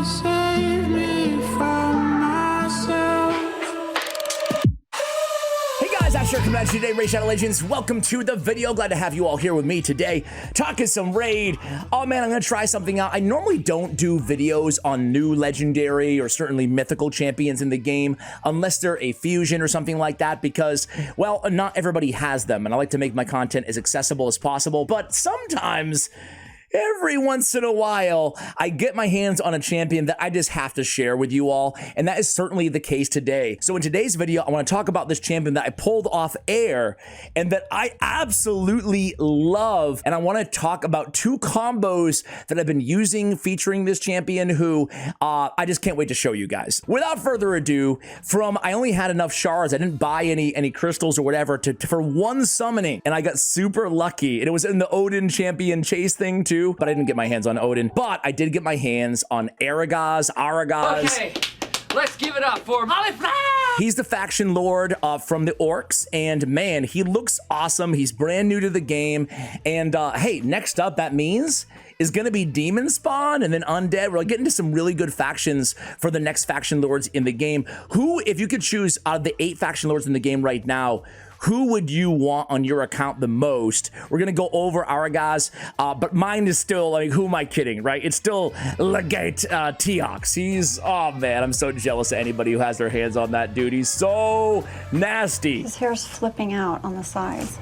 save me from myself. Hey guys, Asher coming at you today, Raid Shadow Legends. Welcome to the video. Glad to have you all here with me today, talking some raid. Oh man, I'm gonna try something out. I normally don't do videos on new legendary or certainly mythical champions in the game unless they're a fusion or something like that, because, well, not everybody has them, and I like to make my content as accessible as possible, but sometimes, every once in a while, I get my hands on a champion that I just have to share with you all, and that is certainly the case today. So in today's video, I want to talk about this champion that I pulled off air and that I absolutely love, and I want to talk about two combos that I've been using featuring this champion who I just can't wait to show you guys. Without further ado, I only had enough shards, I didn't buy any crystals or whatever for one summoning, and I got super lucky, and it was in the Odin champion chase thing too. But I didn't get my hands on Odin. But I did get my hands on Aragaz. Okay, let's give it up for Cauliflower! He's the faction lord from the Orcs, and man, he looks awesome. He's brand new to the game, and hey, next up, that means is going to be Demon Spawn and then Undead. We're getting to some really good factions for the next faction lords in the game. Who, if you could choose out of the 8 faction lords in the game right now, who would you want on your account the most? We're gonna go over Aragaz, but mine is still, like, who am I kidding, right? It's still Legate Teox. He's, oh man, I'm so jealous of anybody who has their hands on that dude. He's so nasty. His hair's flipping out on the sides.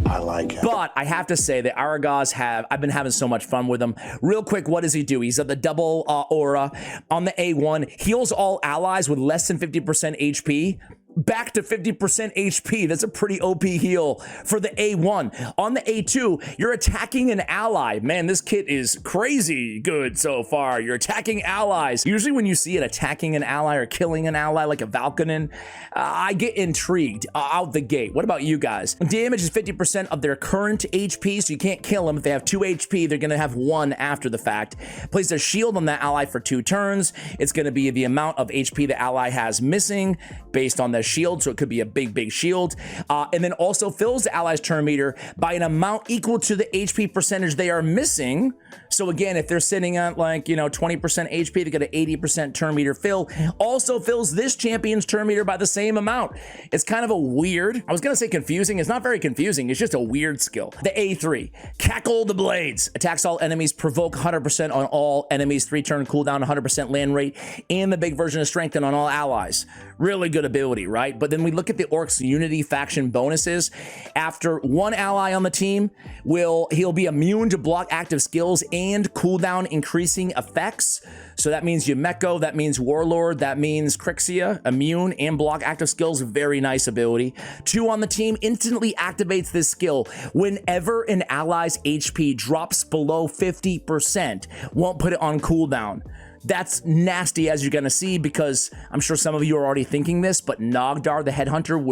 I like it. But I have to say that Aragaz I've been having so much fun with him. Real quick, what does he do? He's at the double aura on the A1, heals all allies with less than 50% HP. Back to 50% HP. That's a pretty OP heal for the A1. On the A2, you're attacking an ally. Man, this kit is crazy good so far. You're attacking allies. Usually when you see it attacking an ally or killing an ally like a Valkyrin, I get intrigued out the gate. What about you guys? Damage is 50% of their current HP, so you can't kill them. If they have 2 HP, they're gonna have 1 after the fact. Place a shield on that ally for 2 turns. It's gonna be the amount of HP the ally has missing based on the shield, so it could be a big shield, and then also fills the allies turn meter by an amount equal to the HP percentage they are missing. So again, if they're sitting at, like, you know, 20% HP, they get an 80% turn meter fill. Also fills this champion's turn meter by the same amount. It's kind of a weird, I was gonna say confusing, it's not very confusing, it's just a weird skill. The A3, Cackle the Blades, attacks all enemies, provoke 100% on all enemies, 3 turn cooldown, 100% land rate, and the big version of strengthen on all allies. Really good ability, right? But then we look at the Orcs Unity faction bonuses. After 1 ally on the team, he'll be immune to block active skills and cooldown increasing effects. So that means Yumeko, that means Warlord, that means Crixia, immune and block active skills, very nice ability. 2 on the team instantly activates this skill whenever an ally's HP drops below 50%. Won't put it on cooldown. That's nasty, as you're gonna see, because I'm sure some of you are already thinking this, but Nogdar the Headhunter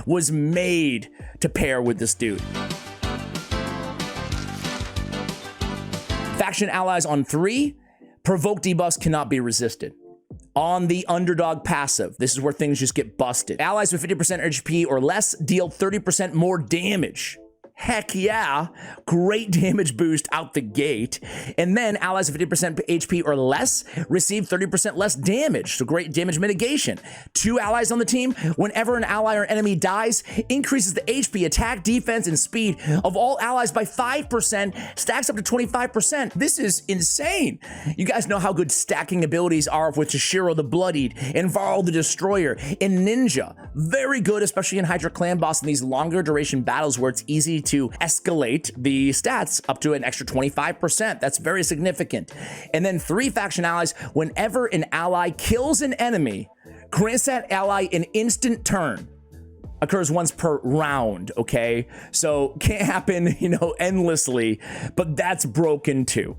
was made to pair with this dude. Faction allies on 3, provoke debuffs cannot be resisted. On the underdog passive, this is where things just get busted. Allies with 50% HP or less deal 30% more damage. Heck yeah, great damage boost out the gate. And then allies of 50% HP or less receive 30% less damage, so great damage mitigation. 2 allies on the team, whenever an ally or enemy dies, increases the HP, attack, defense, and speed of all allies by 5%, stacks up to 25%. This is insane. You guys know how good stacking abilities are with Toshiro the Bloodied and Varl the Destroyer and Ninja. Very good, especially in Hydra Clan Boss in these longer duration battles where it's easy to escalate the stats up to an extra 25%. That's very significant. And then 3 faction allies, whenever an ally kills an enemy, grants that ally an instant turn. Occurs once per round, okay? So can't happen, you know, endlessly, but that's broken too.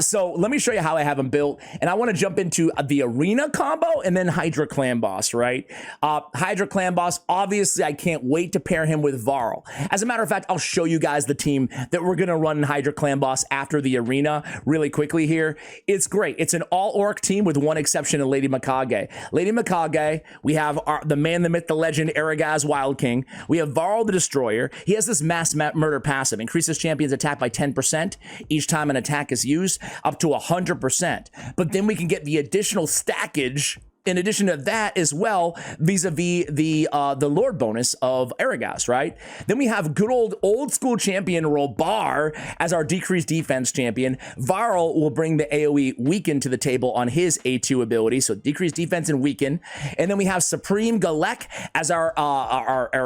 So let me show you how I have them built, and I want to jump into the arena combo and then Hydra Clan Boss, right? Hydra Clan Boss, obviously I can't wait to pair him with Varl. As a matter of fact, I'll show you guys the team that we're gonna run in Hydra Clan Boss after the arena really quickly here. It's great. It's an all-orc team with one exception of Lady Mikage. Lady Mikage, we have the man, the myth, the legend, Aragaz Wyldking. We have Varl the Destroyer. He has this mass murder passive. Increases champion's attack by 10% each time an attack is used, up to 100%. But then we can get the additional stackage in addition to that as well, vis-a-vis the Lord bonus of Aragaz, right? Then we have good old school champion Robar as our decreased defense champion. Varl will bring the AoE weaken to the table on his A2 ability, so decreased defense and weaken. And then we have Supreme Galek as our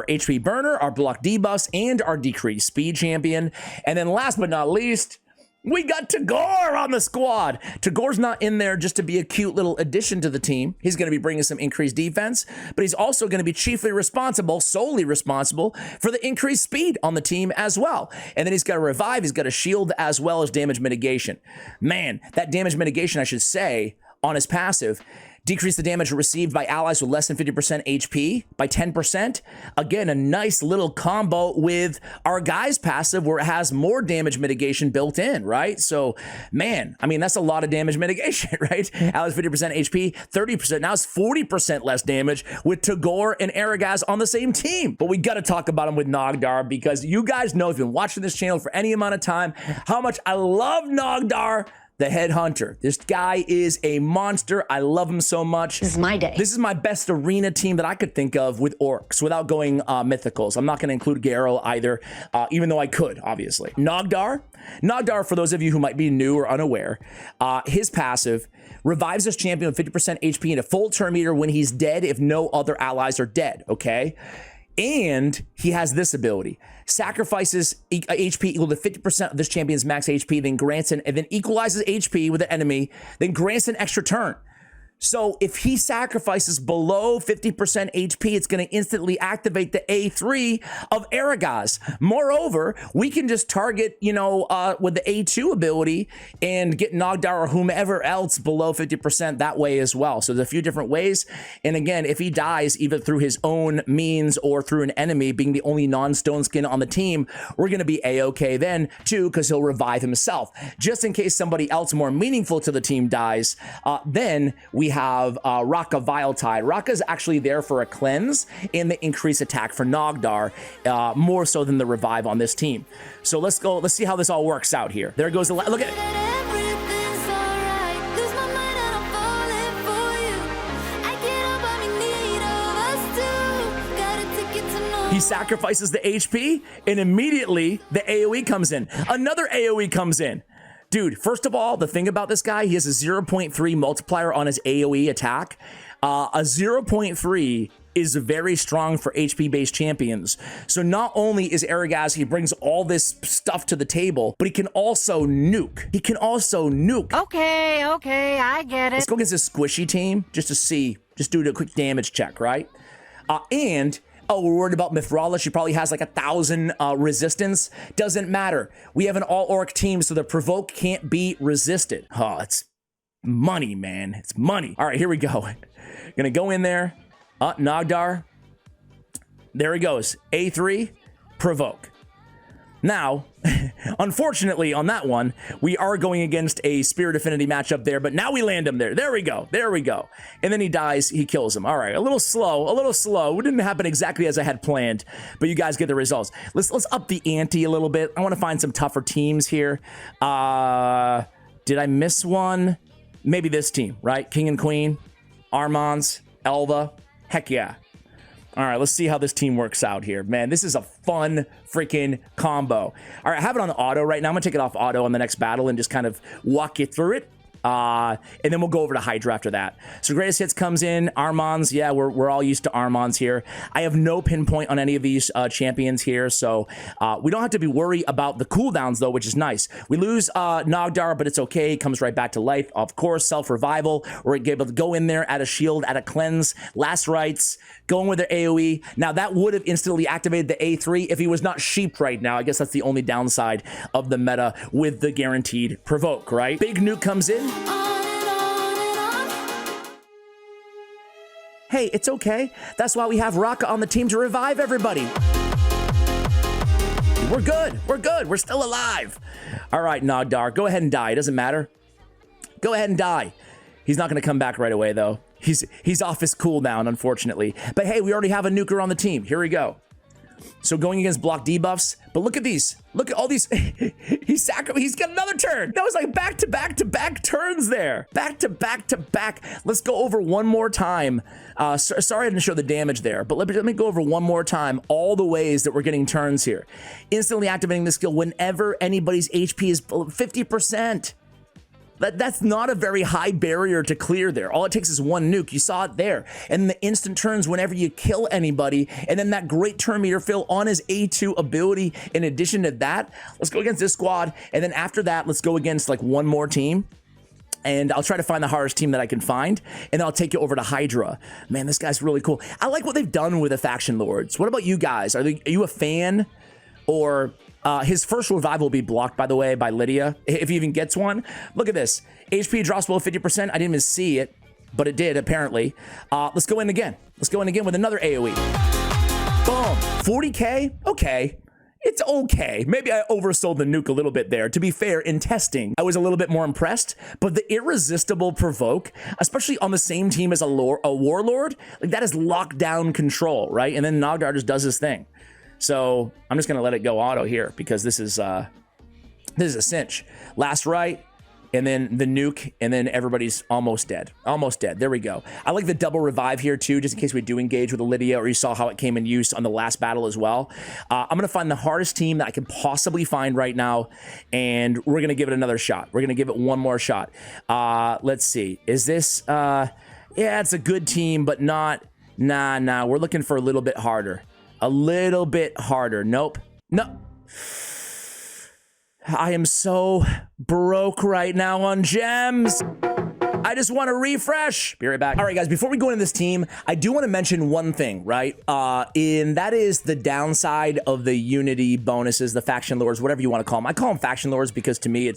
HP burner, our block debuffs, and our decreased speed champion. And then last but not least, we got Tagore on the squad. Tagore's not in there just to be a cute little addition to the team. He's going to be bringing some increased defense, but he's also going to be solely responsible for the increased speed on the team as well. And then he's got a revive, he's got a shield, as well as damage mitigation. Man, that damage mitigation, I should say, on his passive, decrease the damage received by allies with less than 50% HP by 10%. Again, a nice little combo with our guy's passive where it has more damage mitigation built in, right? So, man, I mean, that's a lot of damage mitigation, right? Allies 50% HP, 30%. Now it's 40% less damage with Tagore and Aragaz on the same team. But we got to talk about him with Nogdar because you guys know, if you've been watching this channel for any amount of time, how much I love Nogdar, the Headhunter. This guy is a monster. I love him so much. This is my day. This is my best arena team that I could think of with orcs without going mythicals. I'm not going to include Garo either, even though I could, obviously. Nogdar, for those of you who might be new or unaware, his passive revives his champion with 50% HP in a full turn meter when he's dead if no other allies are dead, okay? And he has this ability: sacrifices HP equal to 50% of this champion's max HP, then grants and then equalizes HP with the enemy, then grants an extra turn. So if he sacrifices below 50% HP, it's going to instantly activate the A3 of Aragaz. Moreover, we can just target, with the A2 ability and get Nogdar or whomever else below 50% that way as well. So there's a few different ways. And again, if he dies either through his own means or through an enemy being the only non-stone skin on the team, we're going to be A-okay then too, because he'll revive himself. Just in case somebody else more meaningful to the team dies, then we have Aragaz Wyldking. Raka's actually there for a cleanse and the increased attack for Nogdar, more so than the revive on this team. So let's go. Let's see how this all works out here. There goes the look at it. He sacrifices the HP and immediately the AoE comes in. Another AoE comes in. Dude, first of all, the thing about this guy, he has a 0.3 multiplier on his AoE attack. A 0.3 is very strong for HP-based champions. So not only is Aragaz, he brings all this stuff to the table, but he can also nuke. Okay, I get it. Let's go against this squishy team just to see, just do a quick damage check, right? Oh, we're worried about Mithrala. She probably has like 1,000 resistance. Doesn't matter. We have an all-orc team, so the provoke can't be resisted. Oh, it's money, man. It's money. All right, here we go. Gonna go in there. Nogdar. There he goes. A3, provoke. Now, unfortunately on that one, we are going against a Spirit Affinity matchup there, but now we land him there. There we go. And then he dies, he kills him. All right, a little slow. It didn't happen exactly as I had planned, but you guys get the results. Let's up the ante a little bit. I want to find some tougher teams here. Did I miss one? Maybe this team, right? King and Queen, Armands, Elva. Heck yeah. All right, let's see how this team works out here. Man, this is a fun freaking combo. All right, I have it on auto right now. I'm gonna take it off auto on the next battle and just kind of walk you through it. And then we'll go over to Hydra after that. So greatest hits comes in. Armands, yeah, we're all used to Armands here. I have no pinpoint on any of these champions here, so we don't have to be worried about the cooldowns though, which is nice. We lose Nogdar, but it's okay. Comes right back to life. Of course, self-revival. We're able to go in there, add a shield, add a cleanse, last rites, going with their AoE. Now that would have instantly activated the A3 if he was not sheeped right now. I guess that's the only downside of the meta with the guaranteed provoke, right? Big nuke comes in. Hey, it's okay. That's why we have Raka on the team to revive everybody. We're good. We're still alive. All right, Nogdar, go ahead and die. It doesn't matter. Go ahead and die. He's not going to come back right away, though. He's off his cooldown, unfortunately. But hey, we already have a nuker on the team. Here we go. So going against block debuffs, but look at these. Look at all these. He's got another turn. That was like back to back to back turns there. Back to back to back. Let's go over one more time. Sorry I didn't show the damage there, but let me go over one more time all the ways that we're getting turns here. Instantly activating the skill whenever anybody's HP is 50%. That's not a very high barrier to clear there. All it takes is one nuke. You saw it there. And the instant turns whenever you kill anybody. And then that great turn meter fill on his A2 ability. In addition to that, let's go against this squad. And then after that, let's go against like one more team. And I'll try to find the hardest team that I can find. And then I'll take you over to Hydra. Man, this guy's really cool. I like what they've done with the Faction Lords. What about you guys? Are you a fan? Or... his first revival will be blocked, by the way, by Lydia, if he even gets one. Look at this. HP drops below 50%. I didn't even see it, but it did, apparently. Let's go in again. Let's go in again with another AoE. Boom. 40K? Okay. It's okay. Maybe I oversold the nuke a little bit there. To be fair, in testing, I was a little bit more impressed. But the irresistible provoke, especially on the same team as a warlord, like that is lockdown control, right? And then Nogdar just does his thing. So I'm just gonna let it go auto here because this is a cinch. Last right, and then the nuke, and then everybody's almost dead. Almost dead. There we go. I like the double revive here too, just in case we do engage with a Lydia, or you saw how it came in use on the last battle as well. I'm gonna find the hardest team that I can possibly find right now, and we're gonna give it another shot. We're gonna give it one more shot. Let's see. Is this? Yeah, it's a good team, but not. Nah. We're looking for a little bit harder. A little bit harder. Nope. No. I am so broke right now on gems. I just want to refresh. Be right back. All right, guys, before we go into this team, I do want to mention one thing, right? And that is the downside of the Unity bonuses, the Faction Lords, whatever you want to call them. I call them Faction Lords because to me,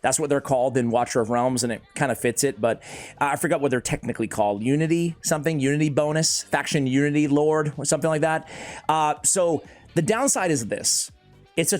that's what they're called in Watcher of Realms, and it kind of fits it, but I forgot what they're technically called. Unity something? Unity bonus? Faction Unity Lord? Or something like that. So the downside is this. It's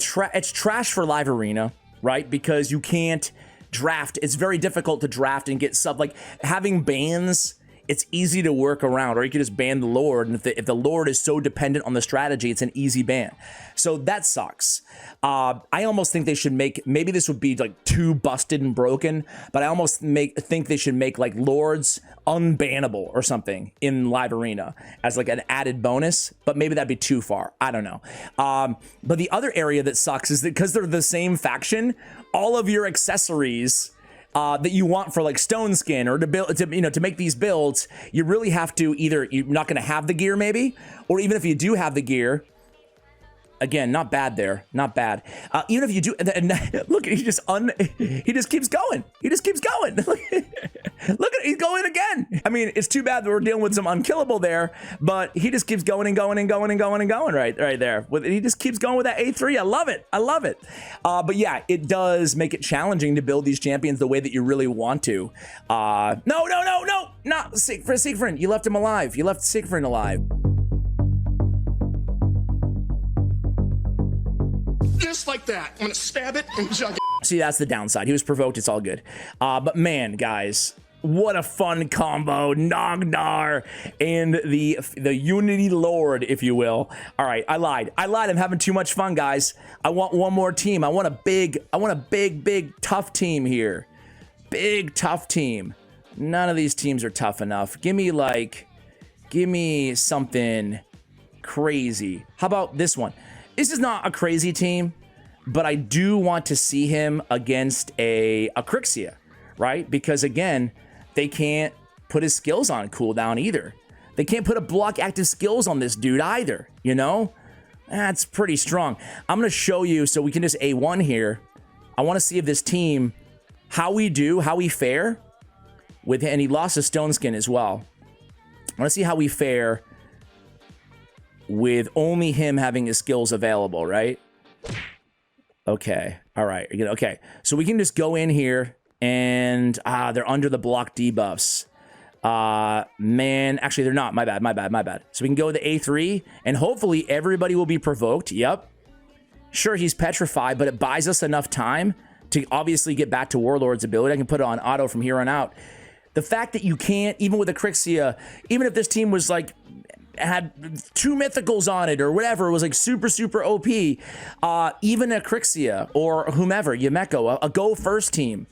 trash for Live Arena, right? Because you can't draft. It's very difficult to draft and get sub. Like having bans, it's easy to work around, or you could just ban the Lord. And if the Lord is so dependent on the strategy, it's an easy ban. So that sucks. I almost think they should make, maybe this would be like too busted and broken, but I almost think they should make like Lords unbannable or something in Live Arena as like an added bonus, but maybe that'd be too far. I don't know. But the other area that sucks is that because they're the same faction, all of your accessories that you want for like stone skin or to build, to make these builds, you really have to either you're not going to have the gear maybe, or even if you do have the gear, again, not bad there, not bad. Even if you do, and look, he just keeps going. He just keeps going. Look at, he's going again. I mean, it's too bad that we're dealing with some unkillable there, but he just keeps going and going and going and going and going right there. He just keeps going with that A3. I love it. I love it. But yeah, it does make it challenging to build these champions the way that you really want to. No, not Siegfried. You left him alive. You left Siegfried alive. Just like that. I'm gonna stab it and jug it. See, that's the downside. He was provoked. It's all good. But man, guys, what a fun combo. Nogdar and the Unity Lord, if you will. All right, I lied. I'm having too much fun, guys. I want one more team. I want a big, tough team here. Big, tough team. None of these teams are tough enough. Give me something crazy. How about this one? This is not a crazy team, but I do want to see him against a Crixia, right? Because again, they can't put his skills on cooldown either. They can't put a block active skills on this dude either, you know? That's pretty strong. I'm going to show you so we can just A1 here. I want to see if this team, how we fare with, and he lost a stone skin as well. I want to see how we fare with only him having his skills available, right? Okay, all right, okay. So we can just go in here and, they're under the block debuffs. Man, actually they're not, my bad. So we can go with the A3 and hopefully everybody will be provoked, yep. Sure, he's petrified, but it buys us enough time to obviously get back to Warlord's ability. I can put it on auto from here on out. The fact that you can't, even with a Crixia, even if this team was like, had 2 mythicals on it or whatever, it was like super, super OP, even a Crixia or whomever, Yumeko, a go first team,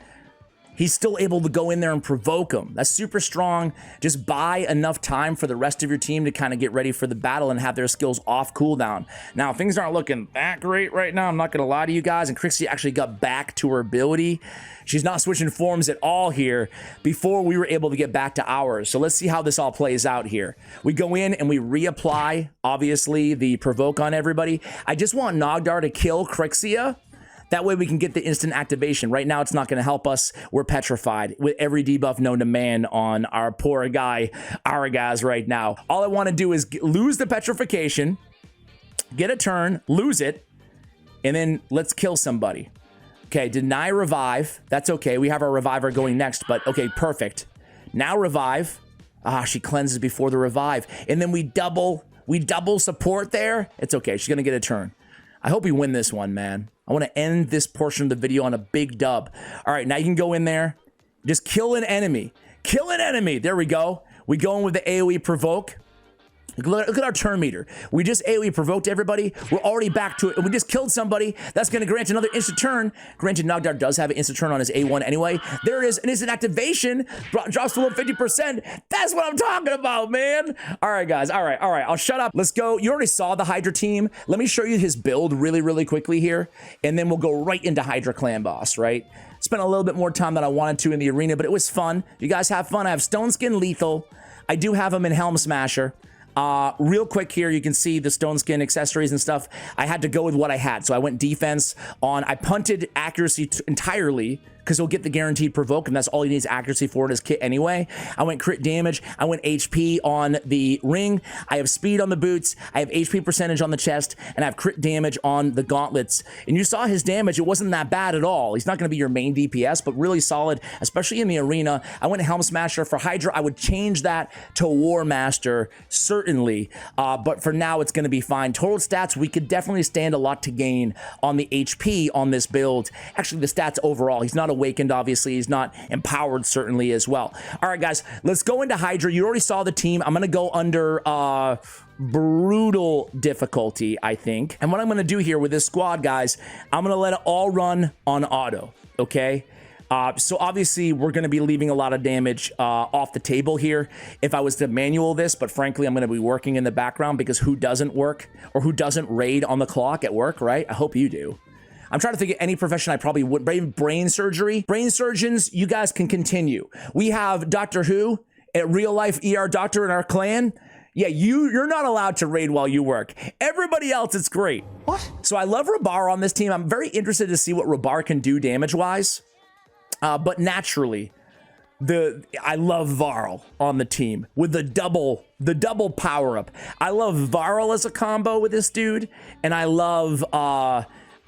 he's still able to go in there and provoke them. That's super strong. Just buy enough time for the rest of your team to kind of get ready for the battle and have their skills off cooldown. Now, things aren't looking that great right now. I'm not going to lie to you guys. And Crixie actually got back to her ability. She's not switching forms at all here before we were able to get back to ours. So let's see how this all plays out here. We go in and we reapply, obviously, the provoke on everybody. I just want Nogdar to kill Crixia. That way we can get the instant activation. Right now, it's not going to help us. We're petrified with every debuff known to man on our poor guy, Aragaz, right now. All I want to do is lose the petrification, get a turn, lose it, and then let's kill somebody. Okay, deny revive. That's okay. We have our reviver going next, but okay, perfect. Now revive. Ah, she cleanses before the revive. And then we double support there. It's okay. She's going to get a turn. I hope we win this one, man. I want to end this portion of the video on a big dub. All right, now you can go in there. Just kill an enemy. Kill an enemy. There we go. We go in with the AoE provoke. Look at our turn meter. We just AoE provoked everybody. We're already back to it. And we just killed somebody. That's going to grant another instant turn. Granted, Nogdar does have an instant turn on his A1 anyway. There it is. An instant activation. Drops below 50%. That's what I'm talking about, man. All right, guys. All right. I'll shut up. Let's go. You already saw the Hydra team. Let me show you his build really, really quickly here. And then we'll go right into Hydra Clan Boss, right? Spent a little bit more time than I wanted to in the arena, but it was fun. You guys have fun. I have Stone Skin Lethal. I do have him in Helm Smasher. Real quick here, you can see the stone skin accessories and stuff. I had to go with what I had. So I went defense on, I punted accuracy entirely because he'll get the guaranteed provoke, and that's all he needs accuracy for in his kit anyway. I went crit damage. I went HP on the ring. I have speed on the boots. I have HP percentage on the chest, and I have crit damage on the gauntlets. And you saw his damage. It wasn't that bad at all. He's not going to be your main DPS, but really solid, especially in the arena. I went Helm Smasher. For Hydra, I would change that to War Master, certainly. But for now, it's going to be fine. Total stats, we could definitely stand a lot to gain on the HP on this build. Actually, the stats overall. He's not awakened, obviously. He's not empowered, certainly, as well. All right, guys, let's go into Hydra. You already saw the team. I'm going to go under brutal difficulty, I think. And what I'm going to do here with this squad, guys, I'm going to let it all run on auto, okay? So obviously we're going to be leaving a lot of damage off the table here if I was to manual this, but frankly, I'm going to be working in the background because who doesn't work or who doesn't raid on the clock at work, right? I hope you do. I'm trying to think of any profession I probably would. Brain surgery. Brain surgeons, you guys can continue. We have Doctor Who, a real life ER doctor in our clan. Yeah, you're not allowed to raid while you work. Everybody else, it's great. What? So I love Rabar on this team. I'm very interested to see what Rabar can do damage-wise. But naturally, I love Varl on the team with the double power-up. I love Varl as a combo with this dude, and I love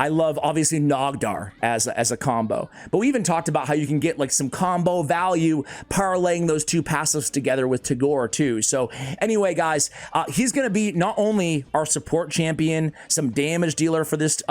obviously Nogdar as a combo. But we even talked about how you can get like some combo value parlaying those two passives together with Tagore too. So anyway, guys, he's going to be not only our support champion, some damage dealer for this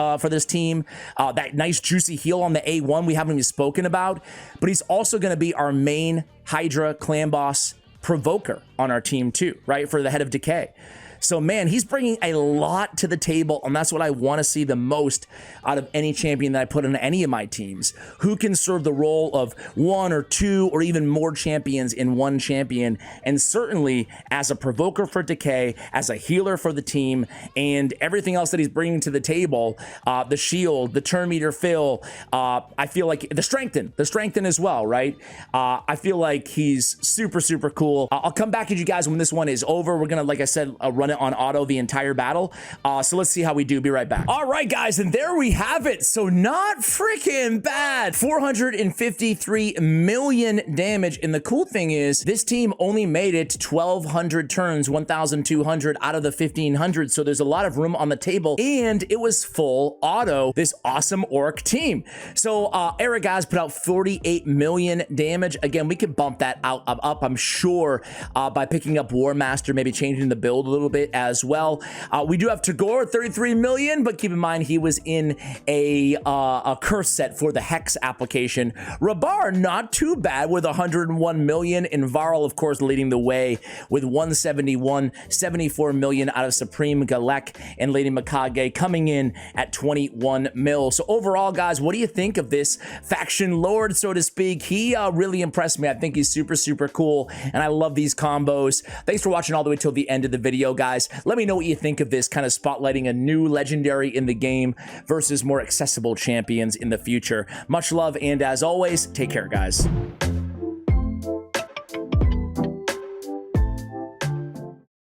team, that nice juicy heal on the A1 we haven't even spoken about, but he's also going to be our main Hydra Clan Boss provoker on our team too, right? For the Head of Decay. So, man, he's bringing a lot to the table, and that's what I want to see the most out of any champion that I put on any of my teams. Who can serve the role of one or two or even more champions in one champion, and certainly as a provoker for Decay, as a healer for the team, and everything else that he's bringing to the table, the shield, the turn meter fill, I feel like the strengthen as well, right? I feel like he's super, super cool. I'll come back at you guys when this one is over. We're going to, like I said, run it on auto the entire battle. So let's see how we do. Be right back. All right, guys, and there we have it. So not freaking bad. 453 million damage. And the cool thing is this team only made it 1,200 turns, 1,200 out of the 1,500. So there's a lot of room on the table, and it was full auto, this awesome orc team. So Aragaz put out 48 million damage. Again, we could bump that up, I'm sure, by picking up War Master, maybe changing the build a little bit bit as well. We do have Tagore, 33 million, but keep in mind he was in a curse set for the Hex application. Rabar, not too bad with 101 million, and Varl, of course, leading the way with 171, 74 million out of Supreme Galek, and Lady Mikage coming in at 21 mil. So overall, guys, what do you think of this faction lord, so to speak? He really impressed me. I think he's super, super cool, and I love these combos. Thanks for watching all the way till the end of the video, guys. Let me know what you think of this, kind of spotlighting a new legendary in the game versus more accessible champions in the future. Much love, and as always, take care, guys.